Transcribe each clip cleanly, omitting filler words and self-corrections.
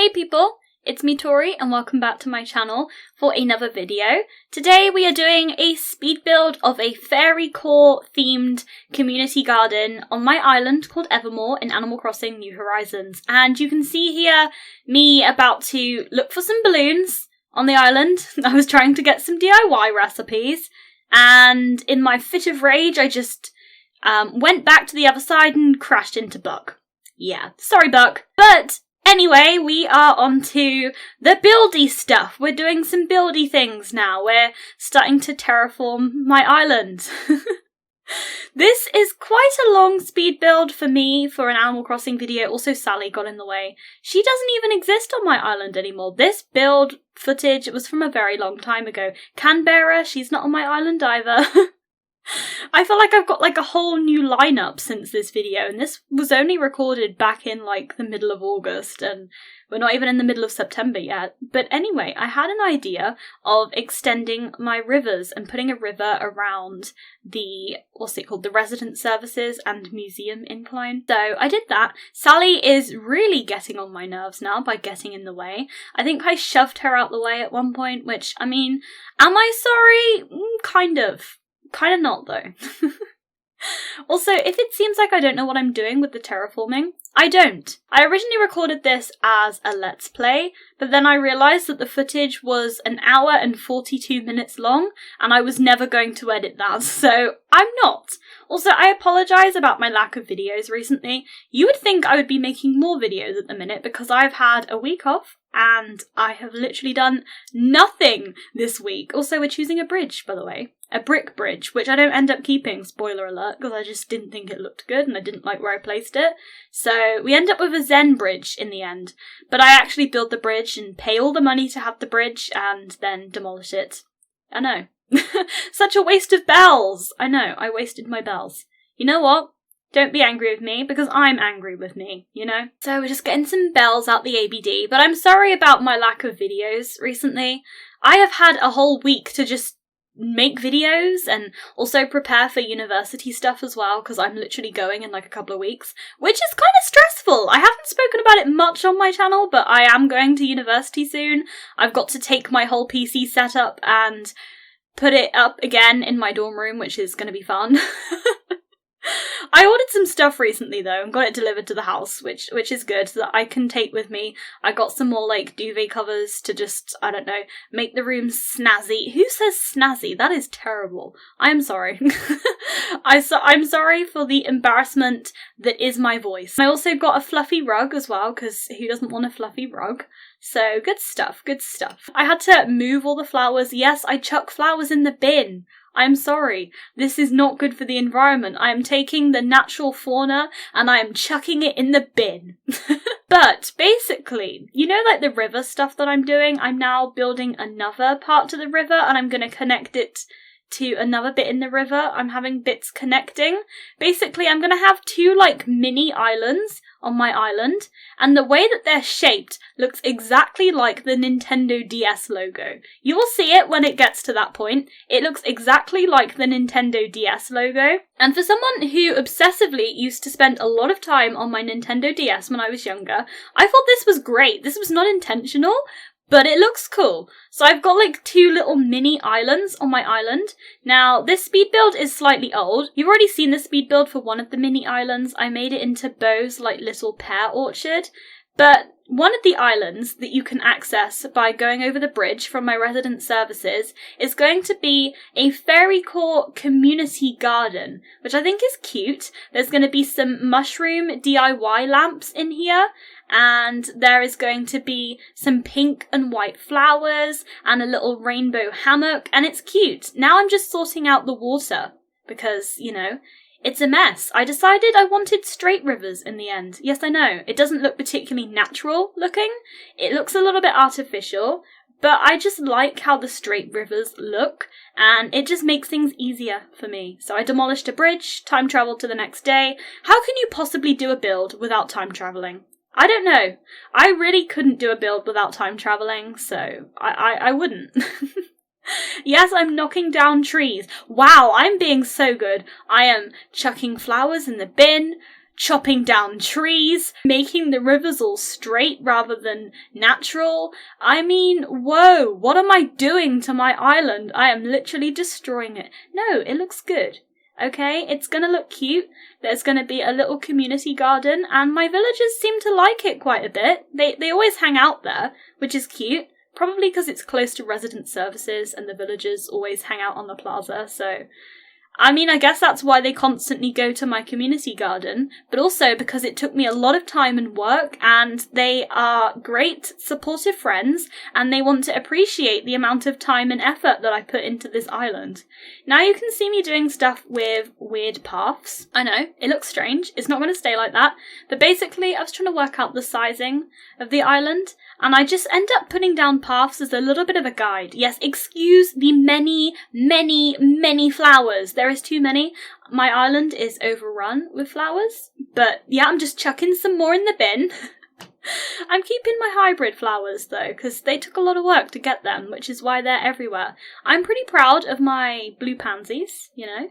Hey people, it's me Tori and welcome back to my channel for another video. Today we are doing a speed build of a FAIRYCORE themed community garden on my island called Evermore in Animal Crossing New Horizons. And you can see here me about to look for some balloons on the island. I was trying to get some DIY recipes and in my fit of rage I just went back to the other side and crashed into Buck. Yeah, sorry Buck. But anyway, we are on to the buildy stuff. We're doing some buildy things now. We're starting to terraform my island. This is quite a long speed build for me for an Animal Crossing video. Also, Sally got in the way. She doesn't even exist on my island anymore. This build footage was from a very long time ago. Canberra, she's not on my island either. I feel like I've got like a whole new lineup since this video, and this was only recorded back in like the middle of August and we're not even in the middle of September yet. But anyway, I had an idea of extending my rivers and putting a river around the, what's it called, the resident services and museum incline. So I did that. Sally is really getting on my nerves now by getting in the way. I think I shoved her out the way at one point, which, I mean, am I sorry? Kind of. Kind of not, though. Also, if it seems like I don't know what I'm doing with the terraforming, I don't. I originally recorded this as a let's play, but then I realised that the footage was 1 hour and 42 minutes long, and I was never going to edit that, so I'm not. Also, I apologise about my lack of videos recently. You would think I would be making more videos at the minute because I've had a week off, and I have literally done nothing this week. Also, we're choosing a bridge, by the way. A brick bridge, which I don't end up keeping, spoiler alert, because I just didn't think it looked good and I didn't like where I placed it. So we end up with a Zen bridge in the end. But I actually build the bridge and pay all the money to have the bridge and then demolish it. I know. Such a waste of bells! I know, I wasted my bells. You know what? Don't be angry with me, because I'm angry with me, you know? So we're just getting some bells out the ABD, but I'm sorry about my lack of videos recently. I have had a whole week to just make videos and also prepare for university stuff as well, because I'm literally going in like a couple of weeks, which is kind of stressful. I haven't spoken about it much on my channel, but I am going to university soon. I've got to take my whole PC setup and put it up again in my dorm room, which is going to be fun. I ordered some stuff recently though and got it delivered to the house, which is good, so that I can take with me. I got some more like duvet covers to just, I don't know, make the room snazzy. Who says snazzy? That is terrible. I'm sorry. I'm sorry for the embarrassment that is my voice. I also got a fluffy rug as well, because who doesn't want a fluffy rug? So good stuff, good stuff. I had to move all the flowers. Yes, I chuck flowers in the bin. I'm sorry, this is not good for the environment. I am taking the natural fauna and I am chucking it in the bin. But basically, you know, like the river stuff that I'm doing, I'm now building another part to the river and I'm going to connect it to another bit in the river. I'm having bits connecting. Basically, I'm going to have two like mini islands on my island, and the way that they're shaped looks exactly like the Nintendo DS logo. You will see it when it gets to that point. It looks exactly like the Nintendo DS logo. And for someone who obsessively used to spend a lot of time on my Nintendo DS when I was younger, I thought this was great. This was not intentional, but it looks cool. So I've got like two little mini islands on my island. Now, this speed build is slightly old. You've already seen the speed build for one of the mini islands. I made it into Beau's like little pear orchard. But one of the islands that you can access by going over the bridge from my resident services is going to be a FAIRYCORE community garden, which I think is cute. There's going to be some mushroom DIY lamps in here, and there is going to be some pink and white flowers and a little rainbow hammock, and it's cute. Now I'm just sorting out the water because, you know, it's a mess. I decided I wanted straight rivers in the end. Yes, I know, it doesn't look particularly natural looking. It looks a little bit artificial, but I just like how the straight rivers look, and it just makes things easier for me. So I demolished a bridge, time travelled to the next day. How can you possibly do a build without time travelling? I don't know. I really couldn't do a build without time travelling, so I wouldn't. Yes, I'm knocking down trees. Wow, I'm being so good. I am chucking flowers in the bin, chopping down trees, making the rivers all straight rather than natural. I mean, whoa, what am I doing to my island? I am literally destroying it. No, it looks good. Okay, it's gonna look cute. There's gonna be a little community garden, and my villagers seem to like it quite a bit. They always hang out there, which is cute. Probably because it's close to resident services and the villagers always hang out on the plaza, so... I mean, I guess that's why they constantly go to my community garden, but also because it took me a lot of time and work, and they are great, supportive friends, and they want to appreciate the amount of time and effort that I put into this island. Now you can see me doing stuff with weird paths. I know, it looks strange, it's not going to stay like that, but basically I was trying to work out the sizing of the island, and I just end up putting down paths as a little bit of a guide. Yes, excuse the many, many, many flowers. There is too many. My island is overrun with flowers, but yeah, I'm just chucking some more in the bin. I'm keeping my hybrid flowers though, because they took a lot of work to get them, which is why they're everywhere. I'm pretty proud of my blue pansies, you know.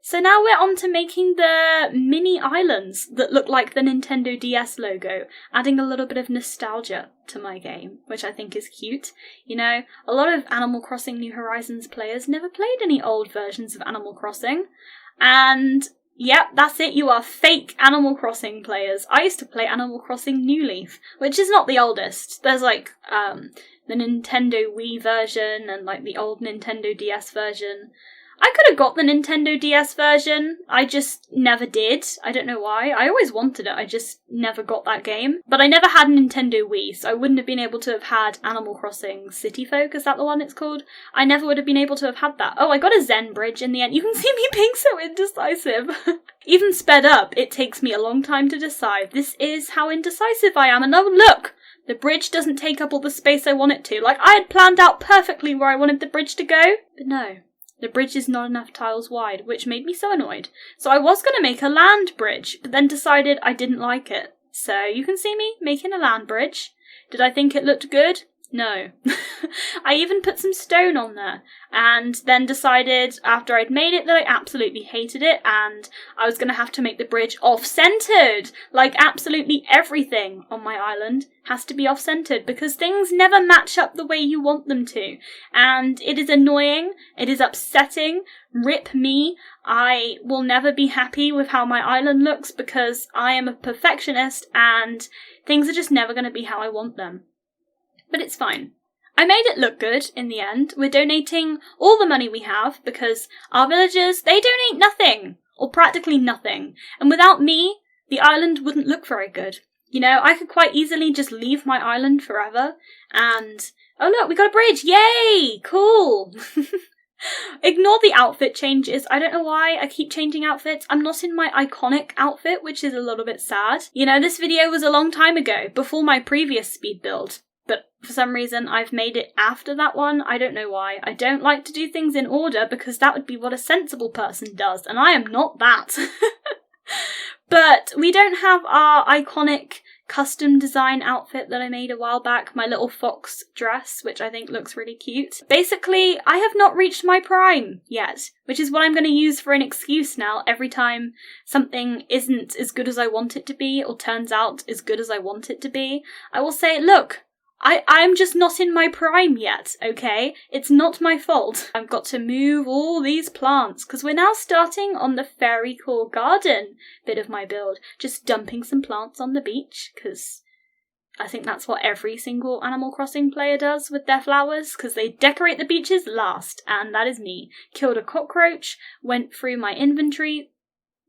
So now we're on to making the mini islands that look like the Nintendo DS logo, adding a little bit of nostalgia to my game, which I think is cute. You know, a lot of Animal Crossing New Horizons players never played any old versions of Animal Crossing, and yep, that's it, you are fake Animal Crossing players. I used to play Animal Crossing New Leaf, which is not the oldest. There's like, the Nintendo Wii version and like the old Nintendo DS version. I could have got the Nintendo DS version, I just never did. I don't know why. I always wanted it, I just never got that game. But I never had a Nintendo Wii, so I wouldn't have been able to have had Animal Crossing City Folk, is that the one it's called? I never would have been able to have had that. Oh, I got a Zen bridge in the end. You can see me being so indecisive. Even sped up, it takes me a long time to decide. This is how indecisive I am, and oh look! The bridge doesn't take up all the space I want it to. Like, I had planned out perfectly where I wanted the bridge to go, but no. The bridge is not enough tiles wide, which made me so annoyed. So I was going to make a land bridge, but then decided I didn't like it. So you can see me making a land bridge. Did I think it looked good? No. I even put some stone on there, and then decided after I'd made it that I absolutely hated it, and I was going to have to make the bridge off-centered. Like, absolutely everything on my island has to be off-centered, because things never match up the way you want them to. And it is annoying, it is upsetting, rip me. I will never be happy with how my island looks, because I am a perfectionist, and things are just never going to be how I want them. But it's fine. I made it look good in the end. We're donating all the money we have because our villagers, they donate nothing, or practically nothing. And without me, the island wouldn't look very good. You know, I could quite easily just leave my island forever and... Oh look, we got a bridge! Yay! Cool! Ignore the outfit changes. I don't know why I keep changing outfits. I'm not in my iconic outfit, which is a little bit sad. You know, this video was a long time ago, before my previous speed build. But for some reason I've made it after that one. I don't know why. I don't like to do things in order because that would be what a sensible person does, and I am not that. But we don't have our iconic custom design outfit that I made a while back, my little fox dress, which I think looks really cute. Basically, I have not reached my prime yet, which is what I'm going to use for an excuse now every time something isn't as good as I want it to be, or turns out as good as I want it to be. I will say, look, I'm just not in my prime yet, okay? It's not my fault. I've got to move all these plants, because we're now starting on the FAIRYCORE garden bit of my build. Just dumping some plants on the beach, because I think that's what every single Animal Crossing player does with their flowers, because they decorate the beaches last, and that is me. Killed a cockroach, went through my inventory,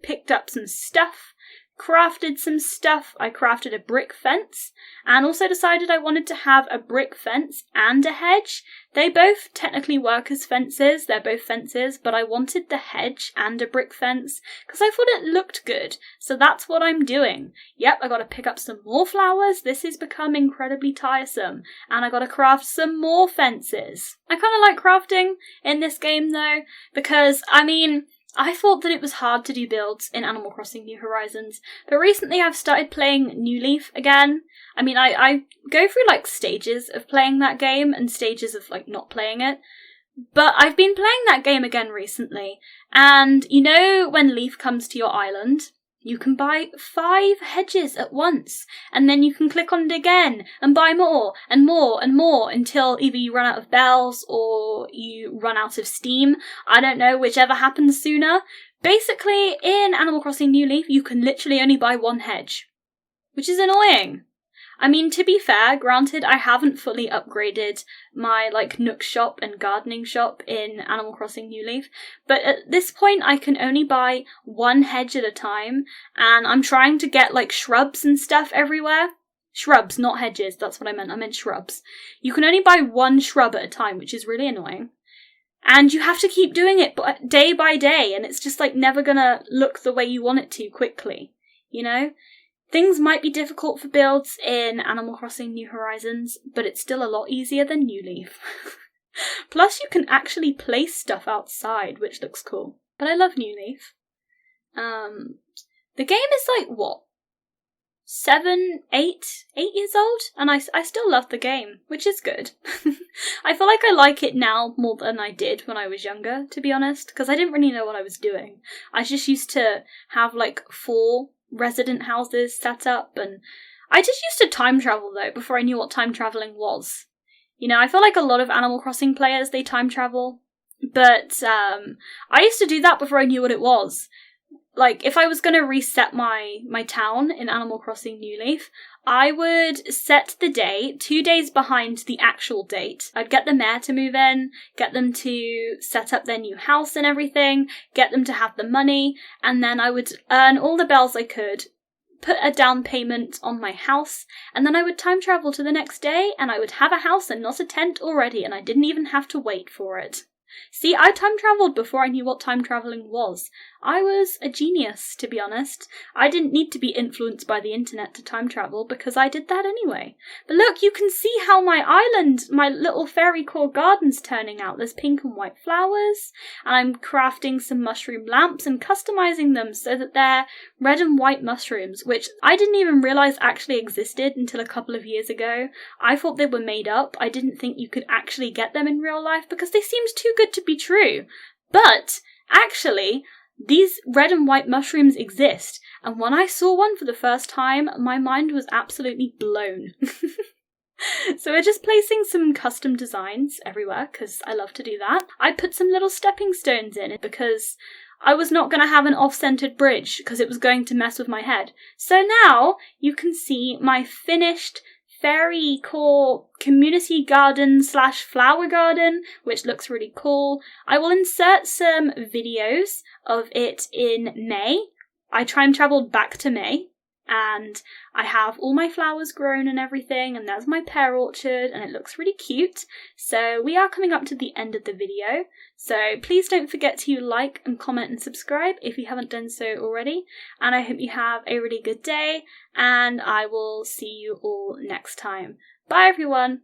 picked up some stuff, crafted some stuff. I crafted a brick fence, and also decided I wanted to have a brick fence and a hedge. They both technically work as fences, they're both fences, but I wanted the hedge and a brick fence because I thought it looked good, so that's what I'm doing. Yep, I gotta pick up some more flowers, this has become incredibly tiresome, and I gotta craft some more fences. I kinda like crafting in this game though, because, I mean, I thought that it was hard to do builds in Animal Crossing New Horizons, but recently I've started playing New Leaf again. I mean, I go through like stages of playing that game and stages of like not playing it, but I've been playing that game again recently, and you know when Leaf comes to your island, You can buy 5 hedges at once, and then you can click on it again and buy more and more and more until either you run out of bells or you run out of steam. I don't know, whichever happens sooner. Basically, in Animal Crossing New Leaf, you can literally only buy 1 hedge, which is annoying. I mean, to be fair, granted, I haven't fully upgraded my, Nook shop and gardening shop in Animal Crossing New Leaf, but at this point I can only buy 1 hedge at a time, and I'm trying to get, shrubs and stuff everywhere. Shrubs, not hedges, that's what I meant shrubs. You can only buy 1 shrub at a time, which is really annoying. And you have to keep doing it day by day, and it's just, never gonna look the way you want it to quickly, you know? Things might be difficult for builds in Animal Crossing New Horizons, but it's still a lot easier than New Leaf. Plus you can actually place stuff outside, which looks cool. But I love New Leaf. The game is what? 8 years old? And I still love the game, which is good. I feel like I like it now more than I did when I was younger, to be honest, because I didn't really know what I was doing. I just used to have 4 resident houses set up, and I just used to time travel though before I knew what time traveling was. You know, I feel like a lot of Animal Crossing players, they time travel, but I used to do that before I knew what it was. If I was going to reset my town in Animal Crossing New Leaf, I would set the day 2 days behind the actual date. I'd get the mayor to move in, get them to set up their new house and everything, get them to have the money, and then I would earn all the bells I could, put a down payment on my house, and then I would time travel to the next day, and I would have a house and not a tent already, and I didn't even have to wait for it. See, I time travelled before I knew what time travelling was. I was a genius, to be honest. I didn't need to be influenced by the internet to time travel because I did that anyway. But look, you can see how my island, my little FAIRYCORE garden's turning out. There's pink and white flowers, and I'm crafting some mushroom lamps and customising them so that they're red and white mushrooms, which I didn't even realise actually existed until a couple of years ago. I thought they were made up. I didn't think you could actually get them in real life because they seemed too good to be true. But actually, these red and white mushrooms exist, and when I saw one for the first time, my mind was absolutely blown. So we're just placing some custom designs everywhere, because I love to do that. I put some little stepping stones in because I was not going to have an off-centered bridge, because it was going to mess with my head. So now you can see my finished FAIRYCORE community garden / flower garden, which looks really cool. I will insert some videos of it in May. I time travelled back to May, and I have all my flowers grown and everything, and there's my pear orchard, and it looks really cute. So we are coming up to the end of the video, so please don't forget to like and comment and subscribe if you haven't done so already, and I hope you have a really good day, and I will see you all next time. Bye everyone!